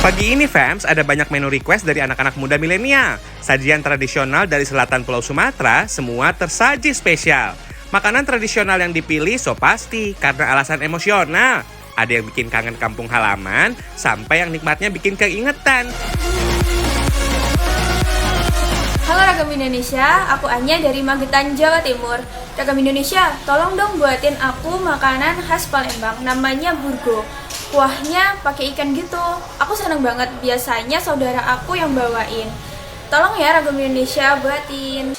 Pagi ini, fams, ada banyak menu request dari anak-anak muda milenial. Sajian tradisional dari selatan Pulau Sumatera, semua tersaji spesial. Makanan tradisional yang dipilih so pasti karena alasan emosional. Ada yang bikin kangen kampung halaman, sampai yang nikmatnya bikin keingetan. Halo Ragam Indonesia, aku Anya dari Magetan, Jawa Timur. Ragam Indonesia, tolong dong buatin aku makanan khas Palembang, namanya burgo. Kuahnya pakai ikan gitu. Aku seneng banget, biasanya saudara aku yang bawain. Tolong ya Ragam Indonesia buatin.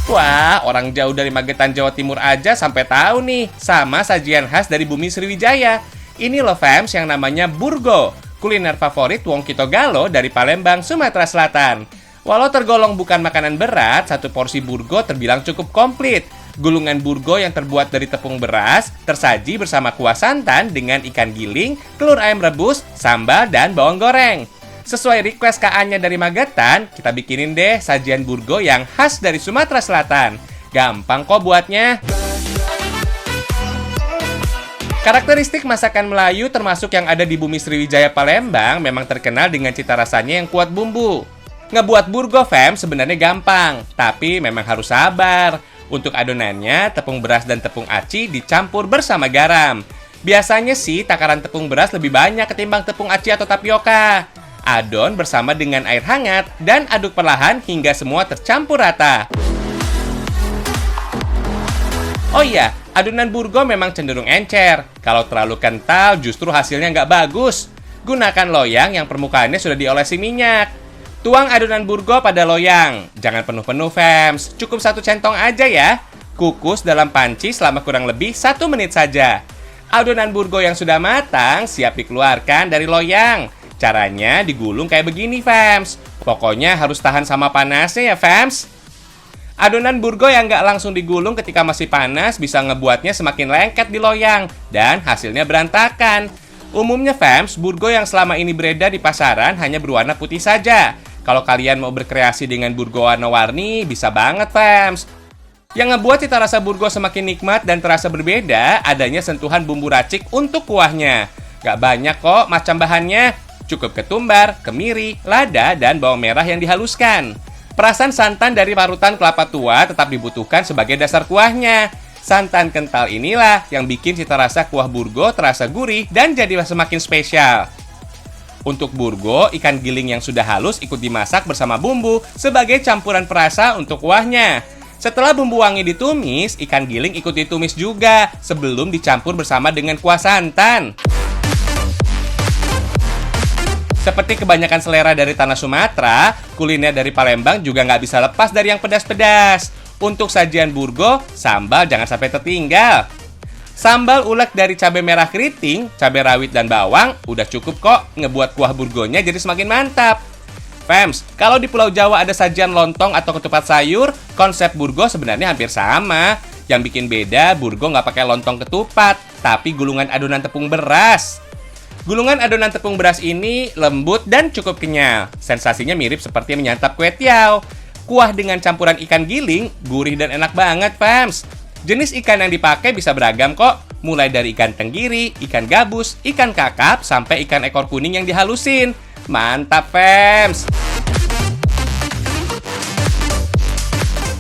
Wah, orang jauh dari Magetan, Jawa Timur aja sampai tahu nih sama sajian khas dari Bumi Sriwijaya. Ini loh fams yang namanya burgo, kuliner favorit Wong Kito Galo dari Palembang, Sumatera Selatan. Walau tergolong bukan makanan berat, satu porsi burgo terbilang cukup komplit. Gulungan burgo yang terbuat dari tepung beras tersaji bersama kuah santan dengan ikan giling, telur ayam rebus, sambal, dan bawang goreng. Sesuai request Kak Anya dari Magetan, kita bikinin deh sajian burgo yang khas dari Sumatera Selatan. Gampang kok buatnya. Karakteristik masakan Melayu termasuk yang ada di Bumi Sriwijaya Palembang memang terkenal dengan cita rasanya yang kuat bumbu. Ngebuat burgo fam sebenarnya gampang, tapi memang harus sabar. Untuk adonannya, tepung beras dan tepung aci dicampur bersama garam. Biasanya sih takaran tepung beras lebih banyak ketimbang tepung aci atau tapioka. Adon bersama dengan air hangat dan aduk perlahan hingga semua tercampur rata. Oh iya, adonan burgo memang cenderung encer. Kalau terlalu kental justru hasilnya nggak bagus. Gunakan loyang yang permukaannya sudah diolesi minyak. Tuang adonan burgo pada loyang. Jangan penuh-penuh fams, cukup 1 centong aja ya. Kukus dalam panci selama kurang lebih 1 menit saja. Adonan burgo yang sudah matang siap dikeluarkan dari loyang. Caranya digulung kayak begini fams. Pokoknya harus tahan sama panasnya ya fams. Adonan burgo yang nggak langsung digulung ketika masih panas bisa ngebuatnya semakin lengket di loyang dan hasilnya berantakan. Umumnya fams, burgo yang selama ini beredar di pasaran hanya berwarna putih saja. Kalau kalian mau berkreasi dengan burgo warna-warni, bisa banget fams. Yang ngebuat cita rasa burgo semakin nikmat dan terasa berbeda, adanya sentuhan bumbu racik untuk kuahnya. Gak banyak kok macam bahannya, cukup ketumbar, kemiri, lada, dan bawang merah yang dihaluskan. Perasan santan dari parutan kelapa tua tetap dibutuhkan sebagai dasar kuahnya. Santan kental inilah yang bikin cita rasa kuah burgo terasa gurih dan jadi semakin spesial. Untuk burgo, ikan giling yang sudah halus ikut dimasak bersama bumbu sebagai campuran perasa untuk kuahnya. Setelah bumbu wangi ditumis, ikan giling ikut ditumis juga sebelum dicampur bersama dengan kuah santan. Seperti kebanyakan selera dari tanah Sumatera, kuliner dari Palembang juga nggak bisa lepas dari yang pedas-pedas. Untuk sajian burgo, sambal jangan sampai tertinggal. Sambal ulek dari cabai merah keriting, cabai rawit, dan bawang udah cukup kok ngebuat kuah burgonya jadi semakin mantap. Fams, kalau di Pulau Jawa ada sajian lontong atau ketupat sayur, konsep burgo sebenarnya hampir sama. Yang bikin beda, burgo nggak pakai lontong ketupat, tapi gulungan adonan tepung beras. Gulungan adonan tepung beras ini lembut dan cukup kenyal. Sensasinya mirip seperti menyantap kue tiaw. Kuah dengan campuran ikan giling, gurih dan enak banget, fams. Jenis ikan yang dipakai bisa beragam kok, mulai dari ikan tenggiri, ikan gabus, ikan kakap, sampai ikan ekor kuning yang dihalusin. Mantap, fams!